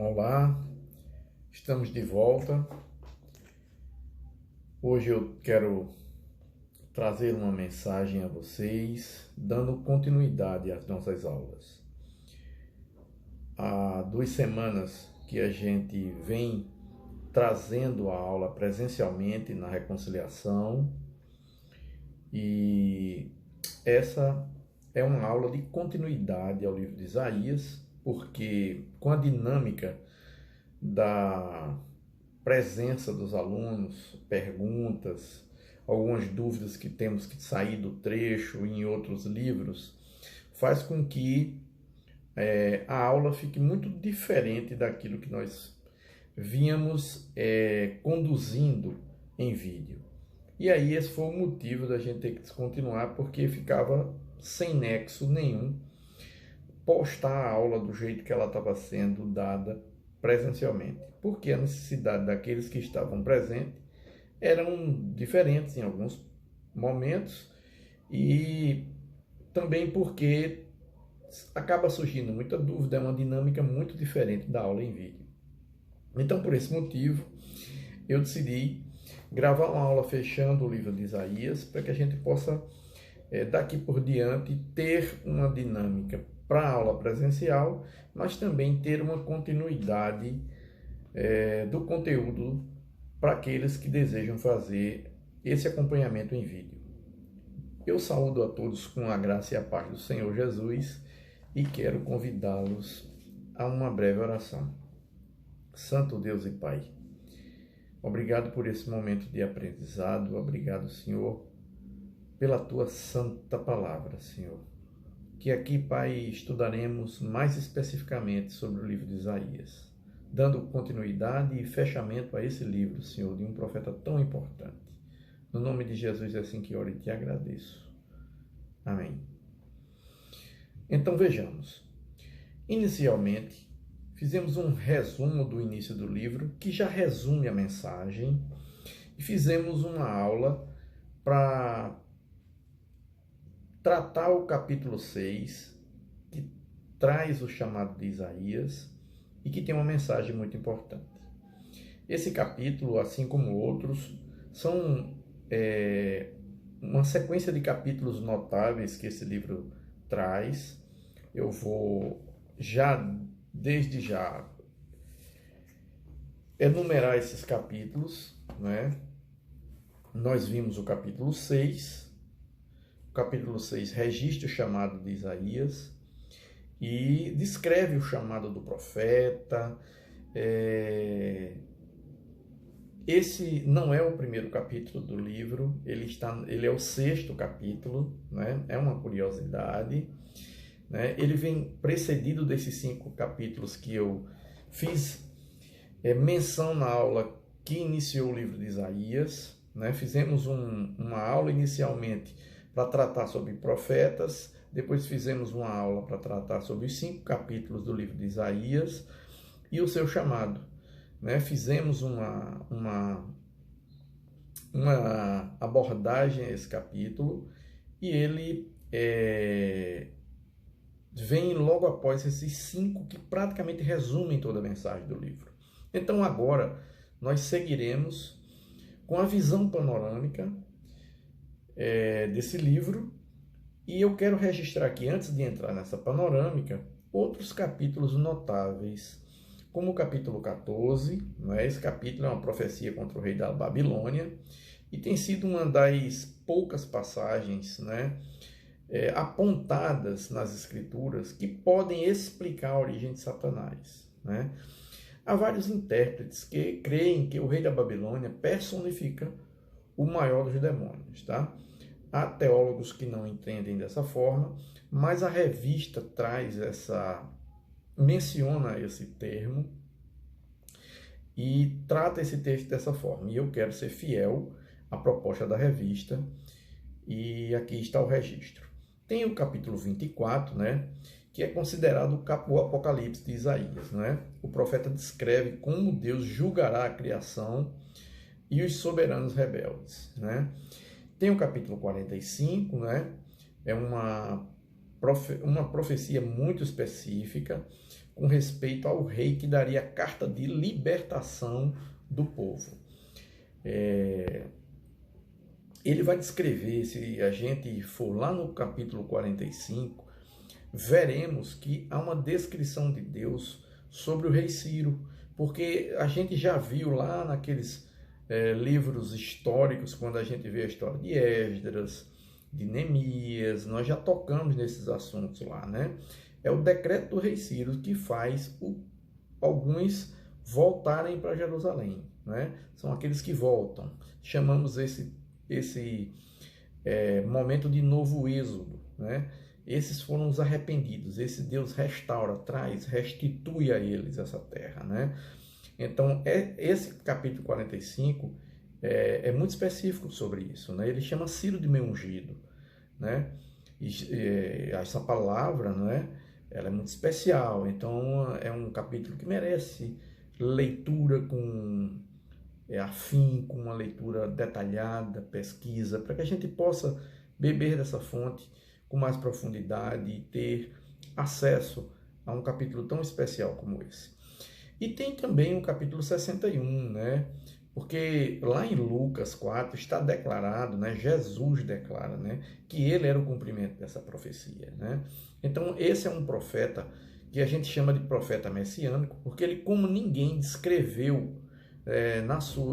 Olá, estamos de volta. Hoje eu quero trazer uma mensagem a vocês, dando continuidade às nossas aulas. Há 2 semanas que a gente vem trazendo a aula presencialmente na Reconciliação e essa é uma aula de continuidade ao livro de Isaías, porque com a dinâmica da presença dos alunos, perguntas, algumas dúvidas que temos que sair do trecho em outros livros, faz com que a aula fique muito diferente daquilo que nós vínhamos conduzindo em vídeo. E aí esse foi o motivo da gente ter que descontinuar, porque ficava sem nexo nenhum postar a aula do jeito que ela estava sendo dada presencialmente, porque a necessidade daqueles que estavam presentes eram diferentes em alguns momentos e também porque acaba surgindo muita dúvida, é uma dinâmica muito diferente da aula em vídeo. Então, por esse motivo, eu decidi gravar uma aula fechando o livro de Isaías para que a gente possa, daqui por diante, ter uma dinâmica para a aula presencial, mas também ter uma continuidade do conteúdo para aqueles que desejam fazer esse acompanhamento em vídeo. Eu saúdo a todos com a graça e a paz do Senhor Jesus e quero convidá-los a uma breve oração. Santo Deus e Pai, obrigado por esse momento de aprendizado, obrigado, Senhor, pela Tua santa palavra, Senhor. Que aqui, Pai, estudaremos mais especificamente sobre o livro de Isaías, dando continuidade e fechamento a esse livro, Senhor, de um profeta tão importante. No nome de Jesus é assim que oro e te agradeço. Amém. Então vejamos. Inicialmente, fizemos um resumo do início do livro, que já resume a mensagem, e fizemos uma aula para tratar o capítulo 6, que traz o chamado de Isaías e que tem uma mensagem muito importante. Esse capítulo, assim como outros, são uma sequência de capítulos notáveis que esse livro traz. Eu vou desde já enumerar esses capítulos, né? Nós vimos o capítulo 6. O capítulo 6 registra o chamado de Isaías e descreve o chamado do profeta. Esse não é o primeiro capítulo do livro, ele é o 6º capítulo, né? É uma curiosidade, né? Ele vem precedido desses 5 capítulos que eu fiz menção na aula que iniciou o livro de Isaías, né? Fizemos uma aula inicialmente para tratar sobre profetas, depois fizemos uma aula para tratar sobre os 5 capítulos do livro de Isaías e o seu chamado, né? Fizemos uma abordagem a esse capítulo e ele vem logo após esses 5 que praticamente resumem toda a mensagem do livro. Então agora nós seguiremos com a visão panorâmica desse livro, e eu quero registrar aqui, antes de entrar nessa panorâmica, outros capítulos notáveis, como o capítulo 14, né? Esse capítulo é uma profecia contra o rei da Babilônia, e tem sido uma das poucas passagens, né, apontadas nas Escrituras que podem explicar a origem de Satanás, né? Há vários intérpretes que creem que o rei da Babilônia personifica o maior dos demônios, tá? Há teólogos que não entendem dessa forma, mas a revista menciona esse termo e trata esse texto dessa forma. E eu quero ser fiel à proposta da revista, e aqui está o registro. Tem o capítulo 24, né, que é considerado o Apocalipse de Isaías, né? O profeta descreve como Deus julgará a criação e os soberanos rebeldes, né? Tem o capítulo 45, né? É uma uma profecia muito específica com respeito ao rei que daria a carta de libertação do povo. Ele vai descrever, se a gente for lá no capítulo 45, veremos que há uma descrição de Deus sobre o rei Ciro, porque a gente já viu lá naqueles livros históricos, quando a gente vê a história de Esdras, de Neemias, nós já tocamos nesses assuntos lá, né? É o decreto do rei Ciro que faz alguns voltarem para Jerusalém, né? São aqueles que voltam. Chamamos esse momento de novo êxodo, né? Esses foram os arrependidos. Esse Deus restaura, traz, restitui a eles essa terra, né? Então, esse capítulo 45 é muito específico sobre isso, né? Ele chama Ciro de meu ungido, né? Essa palavra, né? Ela é muito especial. Então, é um capítulo que merece leitura com afinco, uma leitura detalhada, pesquisa, para que a gente possa beber dessa fonte com mais profundidade e ter acesso a um capítulo tão especial como esse. E tem também o capítulo 61, né? Porque lá em Lucas 4 está declarado, né? Jesus declara, né? Que ele era o cumprimento dessa profecia, né? Então esse é um profeta que a gente chama de profeta messiânico, porque ele, como ninguém, descreveu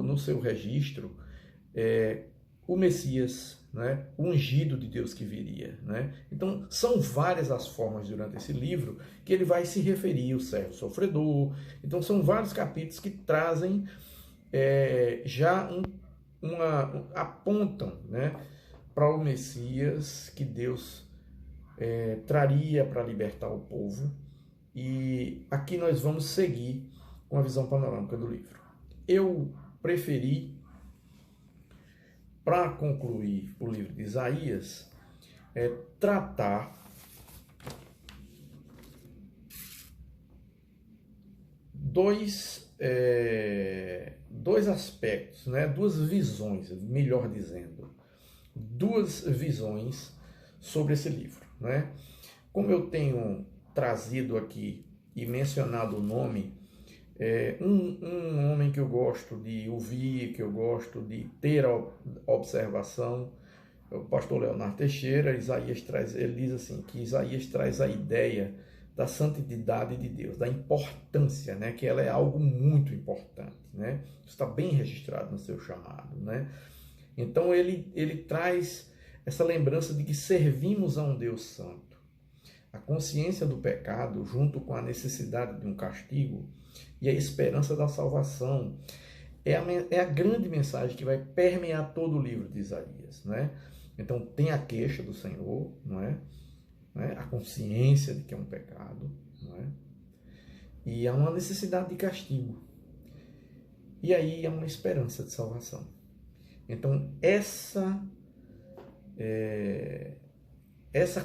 no seu registro o Messias, né? O ungido de Deus que viria, né? Então são várias as formas durante esse livro que ele vai se referir, o servo sofredor. Então são vários capítulos que trazem apontam, né, para o Messias que Deus traria para libertar o povo. E aqui nós vamos seguir com a visão panorâmica do livro. Eu preferi, para concluir o livro de Isaías, tratar dois aspectos, né? Duas visões, melhor dizendo, duas visões sobre esse livro, né? Como eu tenho trazido aqui e mencionado o nome, um homem que eu gosto de ouvir, que eu gosto de ter observação, o pastor Leonardo Teixeira. Ele diz assim, que Isaías traz a ideia da santidade de Deus, da importância, né, que ela é algo muito importante, né? Está bem registrado no seu chamado, né? Então ele traz essa lembrança de que servimos a um Deus santo. A consciência do pecado, junto com a necessidade de um castigo e a esperança da salvação, é a grande mensagem que vai permear todo o livro de Isaías, né? Então tem a queixa do Senhor, não é? A consciência de que é um pecado, não é? E há uma necessidade de castigo. E aí há uma esperança de salvação. Então essa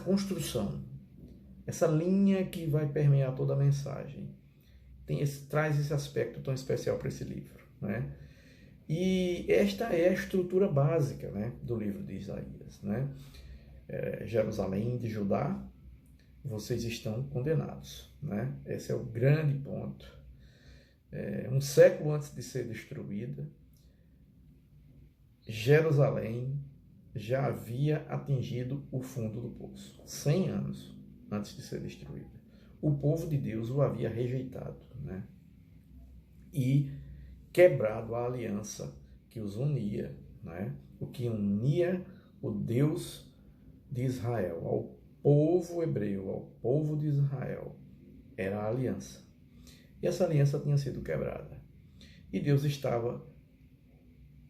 construção, essa linha que vai permear toda a mensagem, traz esse aspecto tão especial para esse livro, né? E esta é a estrutura básica, né, do livro de Isaías, né? Jerusalém de Judá, vocês estão condenados, né? Esse é o grande ponto. Um século antes de ser destruída, Jerusalém já havia atingido o fundo do poço, 100 anos antes de ser destruída. O povo de Deus o havia rejeitado, né? E quebrado a aliança que os unia, né? O que unia o Deus de Israel ao povo hebreu, ao povo de Israel, era a aliança. E essa aliança tinha sido quebrada. E Deus estava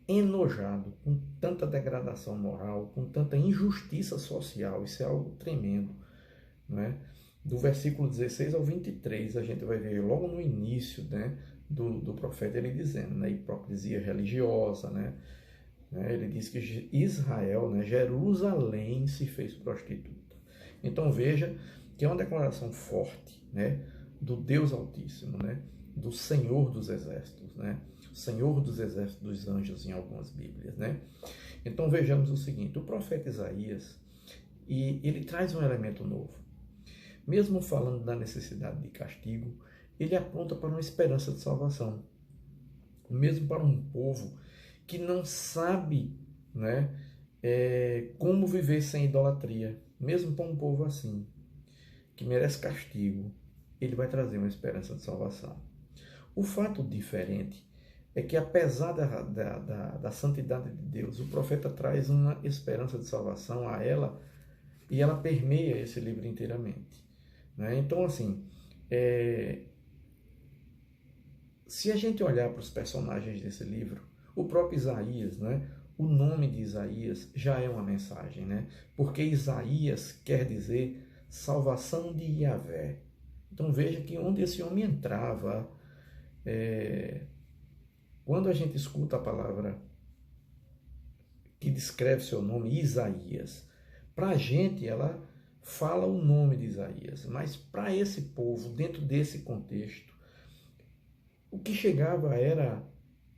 enojado com tanta degradação moral, com tanta injustiça social. Isso é algo tremendo, né? Do versículo 16 ao 23, a gente vai ver logo no início, né, do profeta, ele dizendo, né, hipocrisia religiosa, né? Ele diz que Israel, né, Jerusalém se fez prostituta. Então veja que é uma declaração forte, né, do Deus Altíssimo, né, do Senhor dos Exércitos, né, Senhor dos Exércitos dos Anjos em algumas Bíblias, né. Então vejamos o seguinte, o profeta Isaías, ele traz um elemento novo. mesmo falando da necessidade de castigo, ele aponta para uma esperança de salvação. Mesmo para um povo que não sabe, né, como viver sem idolatria, mesmo para um povo assim, que merece castigo, ele vai trazer uma esperança de salvação. O fato diferente é que, apesar da santidade de Deus, o profeta traz uma esperança de salvação a ela e ela permeia esse livro inteiramente. Né? Então, assim, se a gente olhar para os personagens desse livro, o próprio Isaías, né? O nome de Isaías já é uma mensagem, né? Porque Isaías quer dizer salvação de Yahvé. Então veja que onde esse homem entrava, quando a gente escuta a palavra que descreve seu nome, Isaías, para a gente ela fala o nome de Isaías, mas para esse povo, dentro desse contexto, o que chegava era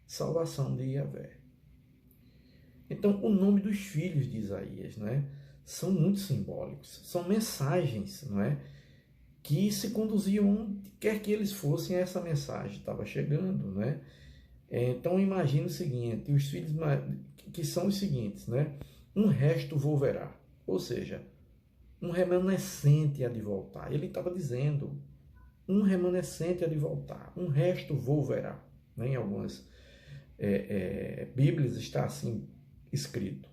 salvação de Yahvé. Então, o nome dos filhos de Isaías, né, são muito simbólicos, são mensagens, não é, que se conduziam onde quer que eles fossem, essa mensagem estava chegando, né? Então, imagine o seguinte, os filhos que são os seguintes, né? Um resto volverá, ou seja, um remanescente há de voltar. Ele estava dizendo, um remanescente há de voltar, um resto volverá. Né? Em algumas Bíblias está assim escrito.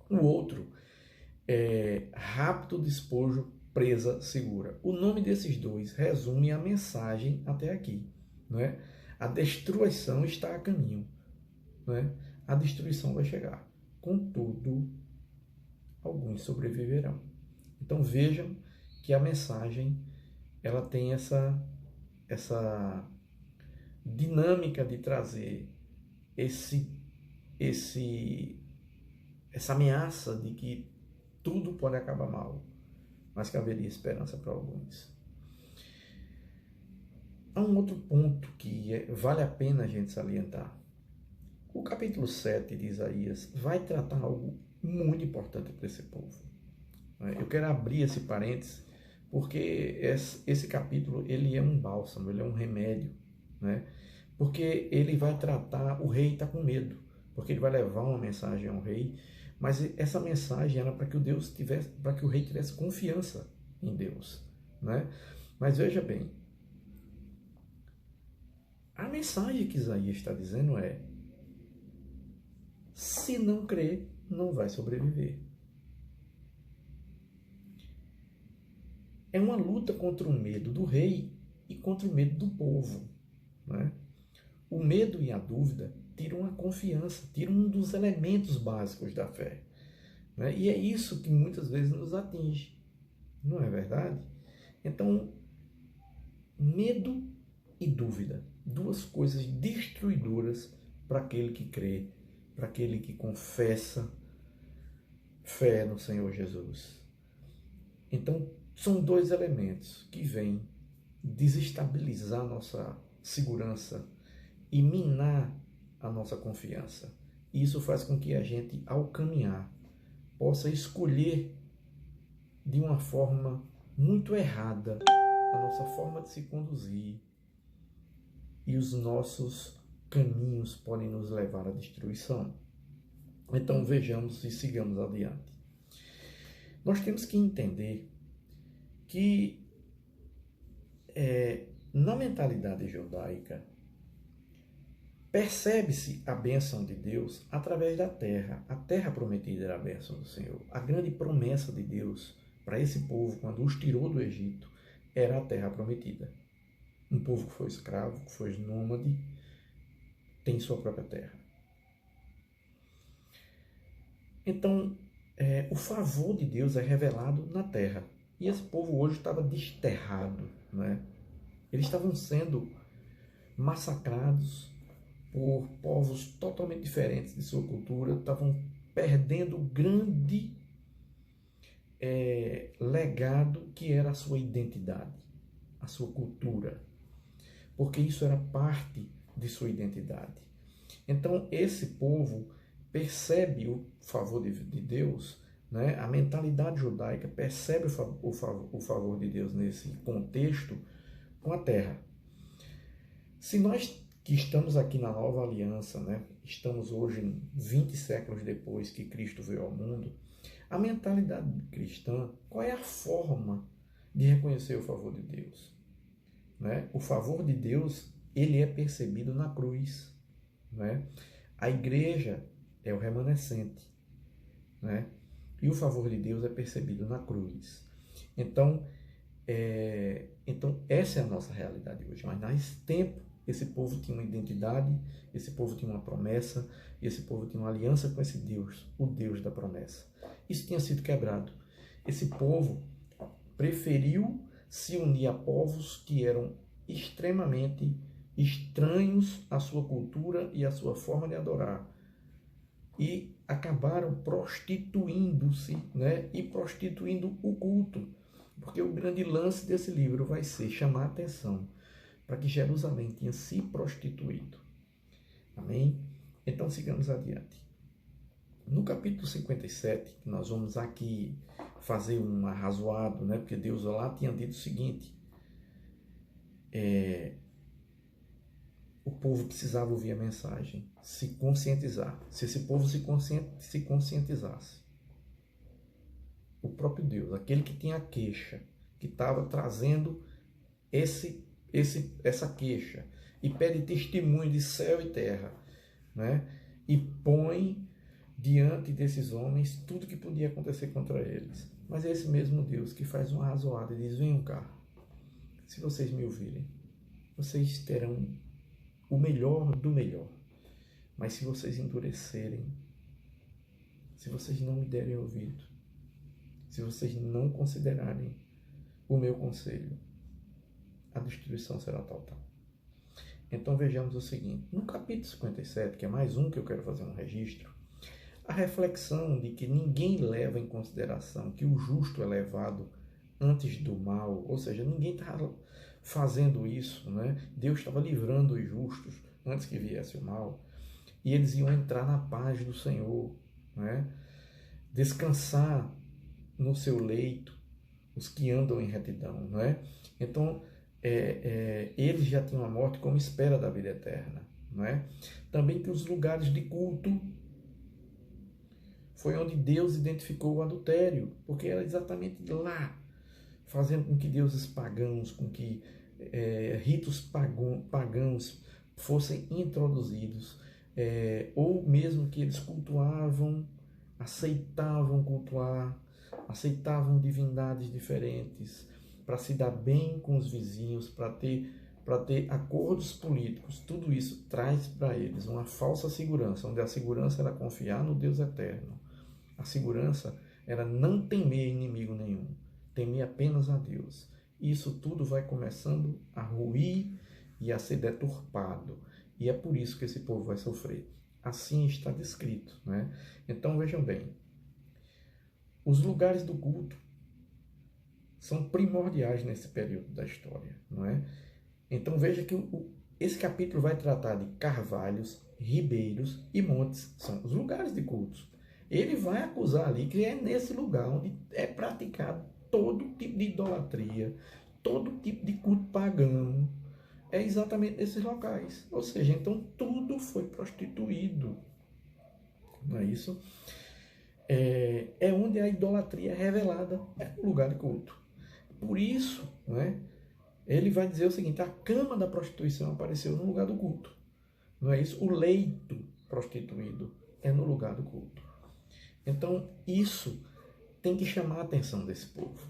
O outro é rapto, despojo, presa segura. O nome desses dois resume a mensagem até aqui. Não é? A destruição está a caminho. Não é? A destruição vai chegar. Contudo, alguns sobreviverão. Então vejam que a mensagem ela tem essa dinâmica de trazer essa ameaça de que tudo pode acabar mal, mas que haveria esperança para alguns. Há um outro ponto que vale a pena a gente salientar. O capítulo 7 de Isaías vai tratar algo muito importante para esse povo. Eu quero abrir esse parênteses porque esse capítulo ele é um bálsamo, ele é um remédio, né? Porque ele vai tratar, o rei está com medo, porque ele vai levar uma mensagem ao rei, mas essa mensagem era para que o rei tivesse confiança em Deus, né? Mas veja bem, a mensagem que Isaías está dizendo é: se não crer, não vai sobreviver. É uma luta contra o medo do rei e contra o medo do povo, né? O medo e a dúvida tiram a confiança, tiram um dos elementos básicos da fé. Né? E é isso que muitas vezes nos atinge, não é verdade? Então, medo e dúvida, duas coisas destruidoras para aquele que crê, para aquele que confessa fé no Senhor Jesus. Então, são dois elementos que vêm desestabilizar a nossa segurança e minar a nossa confiança. Isso faz com que a gente, ao caminhar, possa escolher de uma forma muito errada a nossa forma de se conduzir, e os nossos caminhos podem nos levar à destruição. Então vejamos e sigamos adiante. Nós temos que entender que na mentalidade judaica percebe-se a bênção de Deus através da terra. A terra prometida era a bênção do Senhor. A grande promessa de Deus para esse povo, quando os tirou do Egito, era a terra prometida. Um povo que foi escravo, que foi nômade, tem sua própria terra. Então, o favor de Deus é revelado na terra. E esse povo hoje estava desterrado, né? Eles estavam sendo massacrados por povos totalmente diferentes de sua cultura, estavam perdendo o grande legado que era a sua identidade, a sua cultura, porque isso era parte de sua identidade. Então esse povo percebe o favor de Deus né? A mentalidade judaica percebe o favor de Deus nesse contexto com a terra. Se nós que estamos aqui na nova aliança, né, estamos hoje 20 séculos depois que Cristo veio ao mundo, a mentalidade cristã, qual é a forma de reconhecer o favor de Deus? Né? O favor de Deus, ele é percebido na cruz. Né? A igreja é o remanescente. Né? E o favor de Deus é percebido na cruz. Então essa é a nossa realidade hoje. Mas nesse tempo, esse povo tinha uma identidade, esse povo tinha uma promessa, esse povo tinha uma aliança com esse Deus, o Deus da promessa. Isso tinha sido quebrado. Esse povo preferiu se unir a povos que eram extremamente estranhos à sua cultura e à sua forma de adorar. E acabaram prostituindo-se, né? E prostituindo o culto. Porque o grande lance desse livro vai ser chamar a atenção para que Jerusalém tinha se prostituído. Amém? Então sigamos adiante. No capítulo 57, nós vamos aqui fazer um arrazoado, né? Porque Deus lá tinha dito o seguinte: o povo precisava ouvir a mensagem, se conscientizar. Se esse povo se conscientizasse, o próprio Deus, aquele que tinha a queixa, que estava trazendo essa queixa, e pede testemunho de céu e terra, né? E põe diante desses homens tudo que podia acontecer contra eles. Mas é esse mesmo Deus que faz uma arrazoada e diz: venham cá, se vocês me ouvirem, vocês terão o melhor do melhor. Mas se vocês endurecerem, se vocês não me derem ouvido, se vocês não considerarem o meu conselho, a destruição será total. Então vejamos o seguinte: no capítulo 57, que é mais um que eu quero fazer um registro, a reflexão de que ninguém leva em consideração que o justo é levado antes do mal, ou seja, ninguém está fazendo isso, né? Deus estava livrando os justos antes que viesse o mal, e eles iam entrar na paz do Senhor, né? Descansar no seu leito, os que andam em retidão, não é? Então, eles já tinham a morte como espera da vida eterna, não é? Também que os lugares de culto foi onde Deus identificou o adultério, porque era exatamente lá, fazendo com que deuses pagãos, com que ritos pagãos fossem introduzidos, ou mesmo que eles cultuavam, aceitavam cultuar, aceitavam divindades diferentes para se dar bem com os vizinhos, para ter acordos políticos. Tudo isso traz para eles uma falsa segurança, onde a segurança era confiar no Deus eterno. A segurança era não temer inimigo nenhum, temer apenas a Deus. Isso tudo vai começando a ruir e a ser deturpado. E é por isso que esse povo vai sofrer. Assim está descrito, né? Então vejam bem, os lugares do culto são primordiais nesse período da história, não é? Então veja que esse capítulo vai tratar de carvalhos, ribeiros e montes, são os lugares de cultos. Ele vai acusar ali que é nesse lugar onde é praticado todo tipo de idolatria, todo tipo de culto pagão, é exatamente nesses locais. Ou seja, então tudo foi prostituído, não é isso? É onde a idolatria é revelada, é um lugar de culto. Por isso, não é? Ele vai dizer o seguinte: a cama da prostituição apareceu no lugar do culto, não é isso? O leito prostituído é no lugar do culto. Então, isso tem que chamar a atenção desse povo.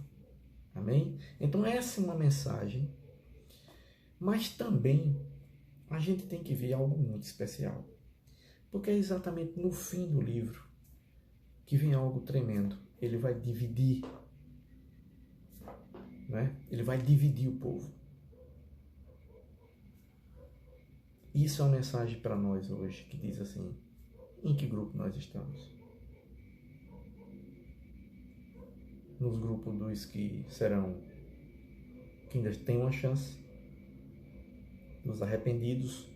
Amém? Então, essa é uma mensagem, mas também a gente tem que ver algo muito especial, porque é exatamente no fim do livro que vem algo tremendo. Ele vai dividir, né? Ele vai dividir o povo. Isso é uma mensagem para nós hoje, que diz assim: em que grupo nós estamos? Nos grupos dos que ainda têm uma chance, dos arrependidos,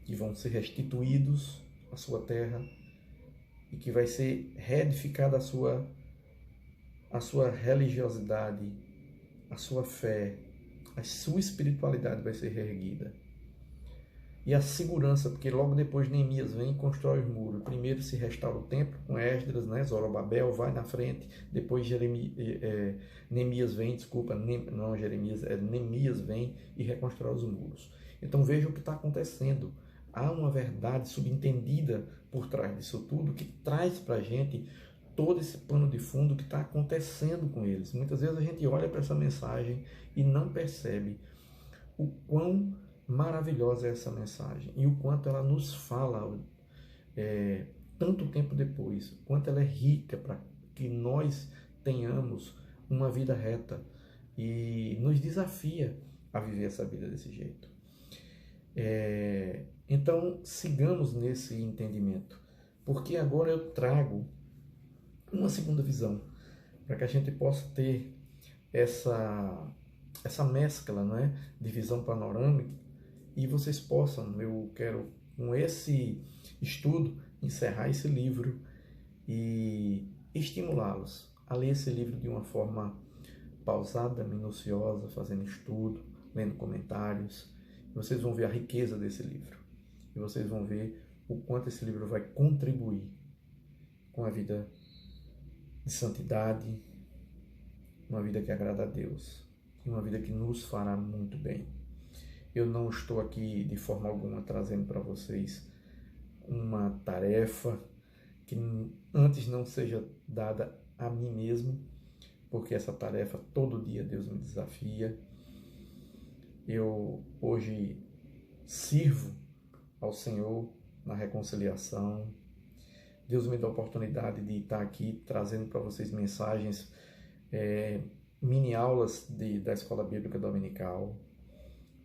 que vão ser restituídos à sua terra, e que vai ser reedificada a sua religiosidade, a sua fé, a sua espiritualidade vai ser reerguida. E a segurança, porque logo depois Neemias vem e constrói os muros. Primeiro se restaura o templo com Esdras, né? Zorobabel vai na frente, depois Neemias vem, Neemias vem e reconstrói os muros. Então veja o que está acontecendo. Há uma verdade subentendida por trás disso tudo que traz para a gente todo esse pano de fundo que está acontecendo com eles. Muitas vezes a gente olha para essa mensagem e não percebe o quão maravilhosa é essa mensagem e o quanto ela nos fala tanto tempo depois, o quanto ela é rica para que nós tenhamos uma vida reta e nos desafia a viver essa vida desse jeito. Então, sigamos nesse entendimento, porque agora eu trago uma segunda visão, para que a gente possa ter essa mescla, né, de visão panorâmica, e vocês possam, eu quero com esse estudo encerrar esse livro e estimulá-los a ler esse livro de uma forma pausada, minuciosa, fazendo estudo, lendo comentários. Vocês vão ver a riqueza desse livro e vocês vão ver o quanto esse livro vai contribuir com a vida de santidade, uma vida que agrada a Deus e uma vida que nos fará muito bem. Eu não estou aqui de forma alguma trazendo para vocês uma tarefa que antes não seja dada a mim mesmo, porque essa tarefa todo dia Deus me desafia. Eu hoje sirvo ao Senhor na reconciliação. Deus me dá a oportunidade de estar aqui trazendo para vocês mensagens, mini aulas da Escola Bíblica Dominical,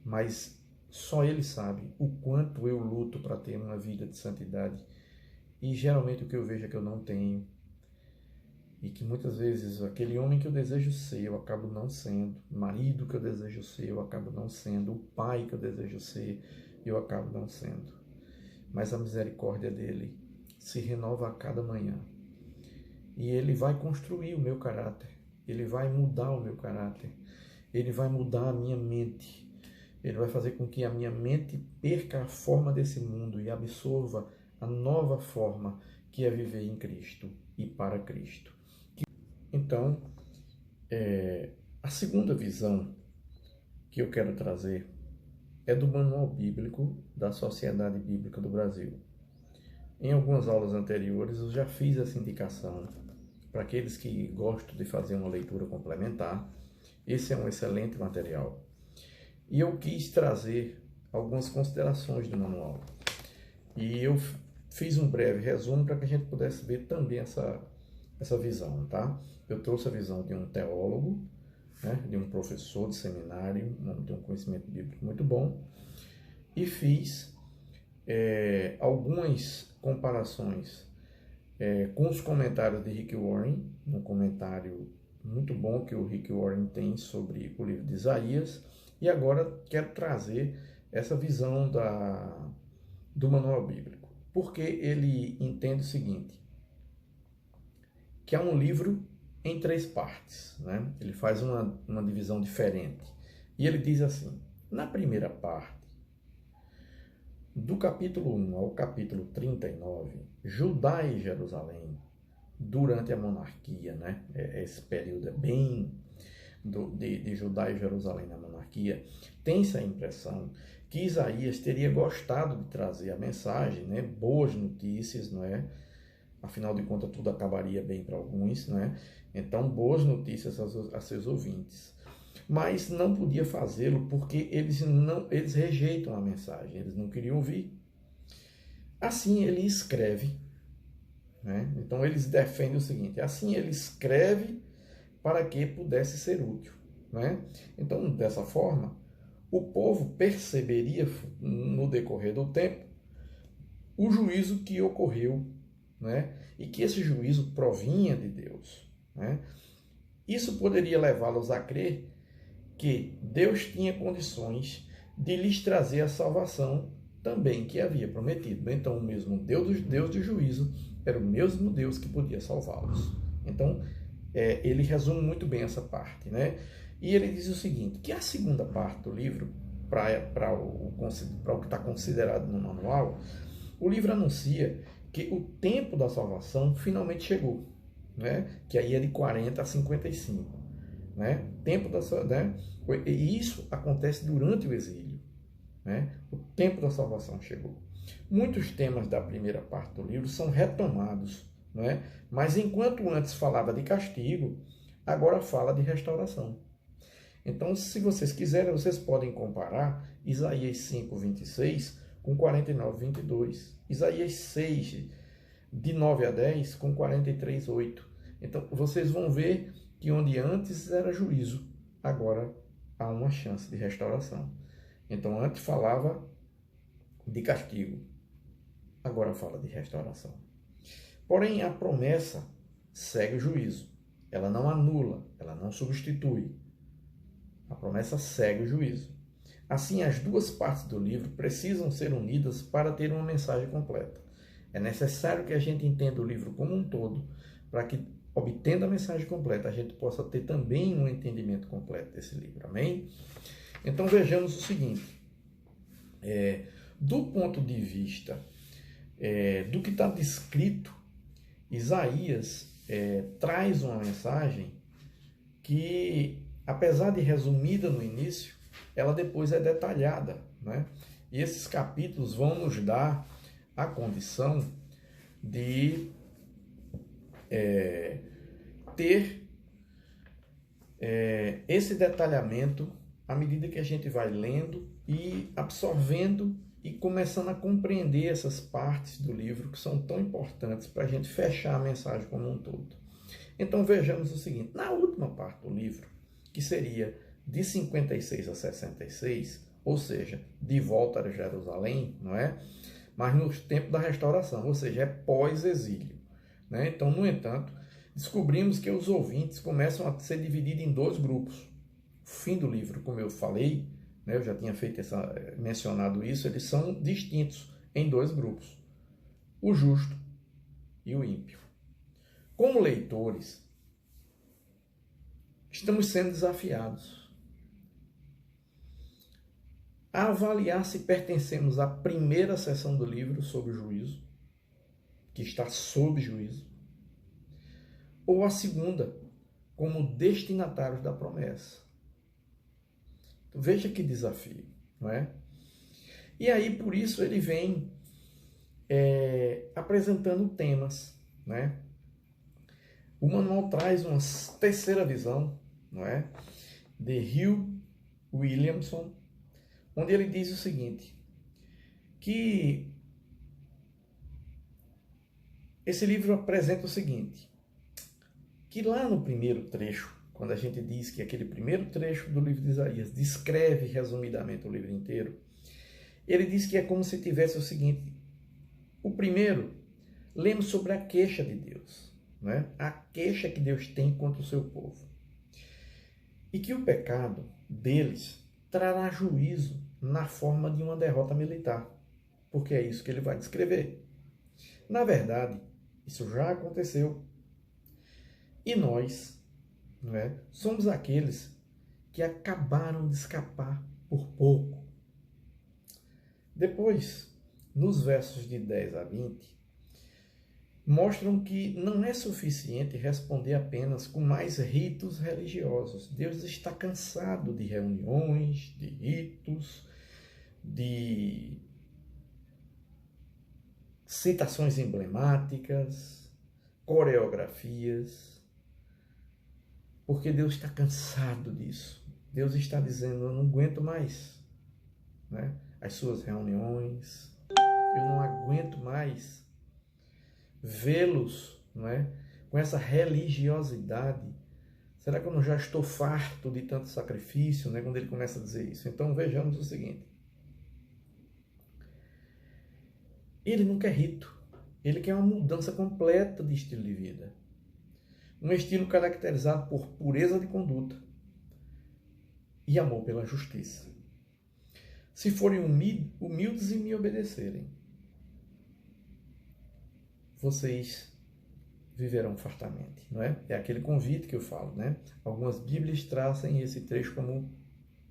mas só Ele sabe o quanto eu luto para ter uma vida de santidade e geralmente o que eu vejo é que eu não tenho e que muitas vezes aquele homem que eu desejo ser eu acabo não sendo, o marido que eu desejo ser eu acabo não sendo, o pai que eu desejo ser eu acabo não sendo, mas a misericórdia dele se renova a cada manhã e Ele vai construir o meu caráter, Ele vai mudar o meu caráter, Ele vai mudar a minha mente. Ele vai fazer com que a minha mente perca a forma desse mundo e absorva a nova forma que é viver em Cristo e para Cristo. Então, a segunda visão que eu quero trazer é do Manual Bíblico da Sociedade Bíblica do Brasil. Em algumas aulas anteriores eu já fiz essa indicação para aqueles que gostam de fazer uma leitura complementar. Esse é um excelente material. E eu quis trazer algumas considerações do manual. E eu fiz um breve resumo para que a gente pudesse ver também essa visão, tá? Eu trouxe a visão de um teólogo, né, de um professor de seminário, de um conhecimento bíblico muito bom, e fiz algumas comparações com os comentários de Rick Warren, um comentário muito bom que o Rick Warren tem sobre o livro de Isaías. E agora quero trazer essa visão do Manual Bíblico, porque ele entende o seguinte, que é um livro em 3 partes, né? Ele faz uma divisão diferente. E ele diz assim, na primeira parte, do capítulo 1 ao capítulo 39, Judá e Jerusalém, durante a monarquia, né? Esse período é bem de Judá e Jerusalém na monarquia, tem-se a impressão que Isaías teria gostado de trazer a mensagem, né, boas notícias, não é? Afinal de contas, tudo acabaria bem para alguns, não é? Então, boas notícias a seus ouvintes. Mas não podia fazê-lo porque eles rejeitam a mensagem, eles não queriam ouvir. Assim ele escreve, né? Então eles defendem o seguinte, assim ele escreve para que pudesse ser útil, né? Então, dessa forma, o povo perceberia no decorrer do tempo o juízo que ocorreu, né? E que esse juízo provinha de Deus, né? Isso poderia levá-los a crer que Deus tinha condições de lhes trazer a salvação também que havia prometido. Então, o mesmo Deus de juízo era o mesmo Deus que podia salvá-los. Então, ele resume muito bem essa parte, né? E ele diz o seguinte, que a segunda parte do livro, para o que está considerado no manual, o livro anuncia que o tempo da salvação finalmente chegou, né? Que aí é de 40 a 55, né? Tempo da, né? E isso acontece durante o exílio, né? O tempo da salvação chegou. Muitos temas da primeira parte do livro são retomados, né? Mas enquanto antes falava de castigo, agora fala de restauração. Então, se vocês quiserem, vocês podem comparar Isaías 5, 26 com 49, 22. Isaías 6, de 9 a 10, com 43, 8. Então, vocês vão ver que onde antes era juízo, agora há uma chance de restauração. Então, antes falava de castigo, agora fala de restauração. Porém, a promessa segue o juízo. Ela não anula, ela não substitui. A promessa segue o juízo. Assim, as duas partes do livro precisam ser unidas para ter uma mensagem completa. É necessário que a gente entenda o livro como um todo, para que, obtendo a mensagem completa, a gente possa ter também um entendimento completo desse livro. Amém? Então, vejamos o seguinte. Do ponto de vista do que está descrito, Isaías traz uma mensagem que, apesar de resumida no início, ela depois é detalhada, né? E esses capítulos vão nos dar a condição de ter esse detalhamento à medida que a gente vai lendo e absorvendo e começando a compreender essas partes do livro que são tão importantes para a gente fechar a mensagem como um todo. Então vejamos o seguinte, na última parte do livro, que seria de 56 a 66, ou seja, de volta a Jerusalém, não é? Mas no tempo da restauração, ou seja, é pós-exílio, né? Então, no entanto, descobrimos que os ouvintes começam a ser divididos em dois grupos. O fim do livro, como eu falei, né, eu já tinha mencionado isso, eles são distintos em dois grupos, o justo e o ímpio. Como leitores, estamos sendo desafiados a avaliar se pertencemos à primeira seção do livro sobre o juízo, que está sob juízo, ou à segunda, como destinatários da promessa. Então, veja que desafio, não é? E aí, por isso, ele vem apresentando temas, né? O manual traz uma terceira visão, não é? De Hugh Williamson, onde ele diz o seguinte, que esse livro apresenta o seguinte, que lá no primeiro trecho, quando a gente diz que aquele primeiro trecho do livro de Isaías descreve resumidamente o livro inteiro, ele diz que é como se tivesse o seguinte, o primeiro, lemos sobre a queixa de Deus, né? A queixa que Deus tem contra o seu povo. E que o pecado deles trará juízo na forma de uma derrota militar, porque é isso que ele vai descrever. Na verdade, isso já aconteceu. E nós, né, somos aqueles que acabaram de escapar por pouco. Depois, nos versos de 10 a 20, mostram que não é suficiente responder apenas com mais ritos religiosos. Deus está cansado de reuniões, de ritos, de citações emblemáticas, coreografias, porque Deus está cansado disso. Deus está dizendo, eu não aguento mais, né? As suas reuniões, eu não aguento mais vê-los, não é? Com essa religiosidade. Será que eu não já estou farto de tanto sacrifício, né? Quando ele começa a dizer isso. Então vejamos o seguinte. Ele não quer rito. Ele quer uma mudança completa de estilo de vida. Um estilo caracterizado por pureza de conduta e amor pela justiça. se forem humildes e me obedecerem, vocês viverão fartamente, não é? É aquele convite que eu falo, né? Algumas Bíblias trazem esse trecho como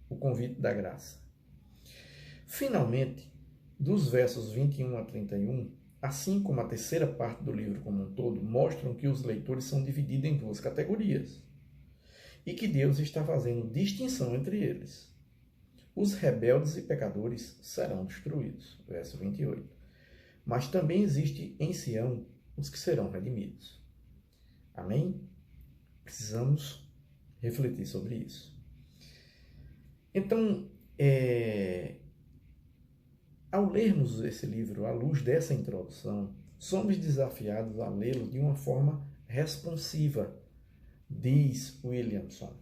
o convite da graça. Finalmente, dos versos 21 a 31, assim como a terceira parte do livro como um todo, mostram que os leitores são divididos em duas categorias e que Deus está fazendo distinção entre eles. Os rebeldes e pecadores serão destruídos. Verso 28. Mas também existe em Sião os que serão redimidos. Amém? Precisamos refletir sobre isso. Então, ao lermos esse livro, à luz dessa introdução, somos desafiados a lê-lo de uma forma responsiva, diz Williamson,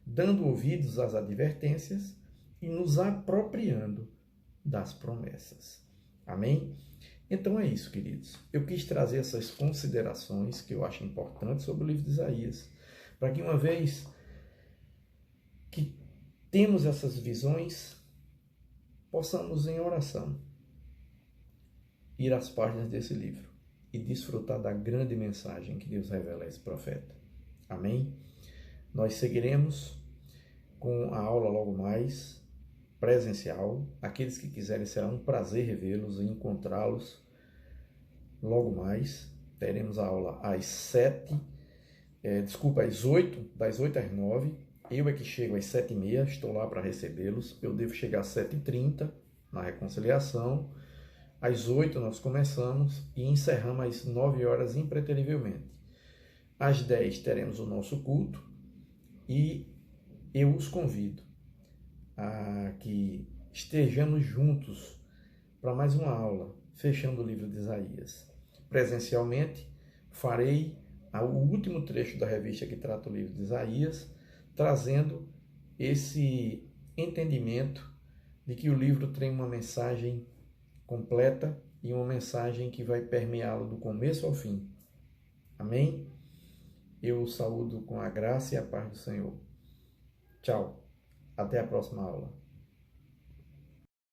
dando ouvidos às advertências e nos apropriando das promessas. Amém? Então é isso, queridos. Eu quis trazer essas considerações que eu acho importantes sobre o livro de Isaías, para que uma vez que temos essas visões, possamos em oração ir às páginas desse livro e desfrutar da grande mensagem que Deus revela a esse profeta. Amém? Nós seguiremos com a aula logo mais, presencial. Aqueles que quiserem, será um prazer revê-los e encontrá-los logo mais. Teremos a aula às 8, das 8 às 9. Eu é que chego às 7h30, estou lá para recebê-los. Eu devo chegar às 7h30 na reconciliação. Às 8 nós começamos e encerramos às 9 horas impreterivelmente. Às 10 teremos o nosso culto e eu os convido a que estejamos juntos para mais uma aula, fechando o livro de Isaías. Presencialmente, farei o último trecho da revista que trata o livro de Isaías, trazendo esse entendimento de que o livro tem uma mensagem completa e uma mensagem que vai permeá-lo do começo ao fim. Amém? Eu o saúdo com a graça e a paz do Senhor. Tchau. Até a próxima aula.